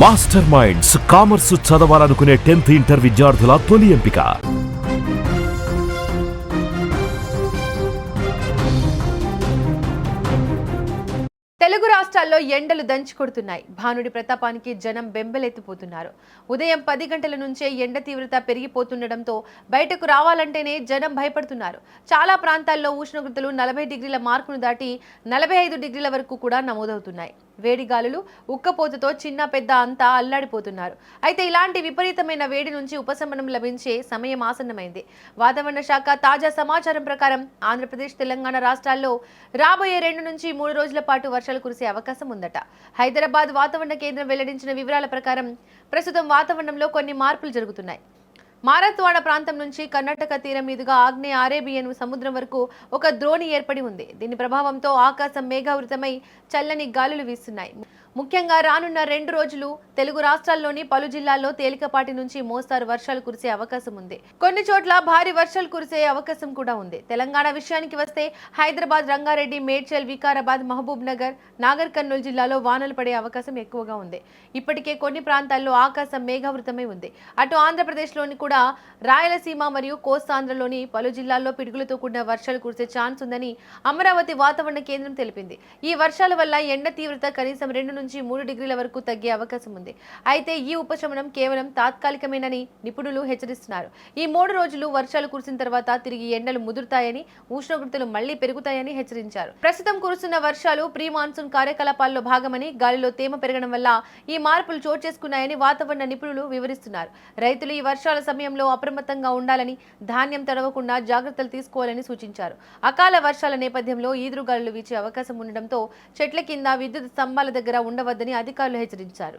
Master minds commerce చదవాలనుకునే 10th inter విద్యార్థుల తొలి ఎంపిక. తెలుగు రాష్ట్రాల్లో ఎండలు దంచుకొడుతున్నాయి. భానుడి ప్రతాపానికి జనం బెంబెలెత్తిపోతున్నారు. ఉదయం 10 గంటల నుంచే ఎండ తీవ్రత పెరిగిపోతుండటంతో బయటకు రావాలంటేనే జనం భయపడుతున్నారు. చాలా ప్రాంతాల్లో ఉష్ణోగ్రతలు 40 డిగ్రీల మార్కును దాటి 45 డిగ్రీల వరకు కూడా నమోదవుతున్నాయి. వేడి గాలులు, ఉక్కపోతతో చిన్న పెద్ద అంతా అల్లాడిపోతున్నారు. అయితే ఇలాంటి విపరీతమైన వేడి నుంచి ఉపశమనం లభించే సమయం ఆసన్నమైంది. వాతావరణ శాఖ తాజా సమాచారం ప్రకారం ఆంధ్రప్రదేశ్, తెలంగాణ రాష్ట్రాల్లో రాబోయే 2 నుంచి 3 రోజుల పాటు వర్షాలు కురిసే అవకాశం ఉందట. హైదరాబాద్ వాతావరణ కేంద్రం వెల్లడించిన వివరాల ప్రకారం ప్రస్తుతం వాతావరణంలో కొన్ని మార్పులు జరుగుతున్నాయి. మారత్వాడ ప్రాంతం నుంచి కర్ణాటక తీరం మీదుగా ఆగ్నేయ అరేబియన్ సముద్రం వరకు ఒక ద్రోణి ఏర్పడి ఉంది. దీని ప్రభావంతో ఆకాశం మేఘావృతమై చల్లని గాలులు వీస్తున్నాయి. ముఖ్యంగా రానున్న 2 రోజులు తెలుగు రాష్ట్రాల్లోని పలు జిల్లాల్లో తేలికపాటి నుంచి మోస్తారు వర్షాలు కురిసే అవకాశం ఉంది. కొన్ని చోట్ల భారీ వర్షాలు కురిసే అవకాశం కూడా ఉంది. తెలంగాణ విషయానికి వస్తే హైదరాబాద్, రంగారెడ్డి, మేడ్చల్, వికారాబాద్, మహబూబ్ నగర్, నాగర్ కర్నూలు జిల్లాలో వానలు పడే అవకాశం ఎక్కువగా ఉంది. ఇప్పటికే కొన్ని ప్రాంతాల్లో ఆకాశం మేఘావృతమై ఉంది. అటు ఆంధ్రప్రదేశ్లోని కూడా రాయలసీమ మరియు కోస్తాంధ్రలోని పలు జిల్లాల్లో పిడుగులతో కూడిన వర్షాలు కురిసే ఛాన్స్ ఉందని అమరావతి వాతావరణ కేంద్రం తెలిపింది. ఈ వర్షాల వల్ల ఎండ తీవ్రత కనీసం 2 నుంచి 3 డిగ్రీల వరకు తగ్గే అవకాశం ఉంది. అయితే ఈ ఉపశమనం కేవలం తాత్కాలికమేనని నిపుణులు హెచ్చరిస్తున్నారు. ఈ 3 రోజులు వర్షాలు కురిసిన తర్వాత తిరిగి ఎండలు ముదురుతాయని, ఉష్ణోగ్రతలు మళ్లీ పెరుగుతాయని హెచ్చరించారు. ప్రస్తుతం కురుస్తున్న వర్షాలు ప్రీ మాన్సూన్ కార్యకలాపాల్లో భాగమని, గాలిలో తేమ పెరగడం వల్ల ఈ మార్పులు చోటు చేసుకున్నాయని వాతావరణ నిపుణులు వివరిస్తున్నారు. రైతులు ఈ వర్షాల సమయంలో అప్రమత్తంగా ఉండాలని, ధాన్యం తడవకుండా జాగ్రత్తలు తీసుకోవాలని సూచించారు. అకాల వర్షాల నేపథ్యంలో ఈదురుగాలులు వీచే అవకాశం ఉండడంతో చెట్ల కింద, విద్యుత్ స్తంభాల దగ్గర ఉండవద్దని అధికారులు హెచ్చరించారు.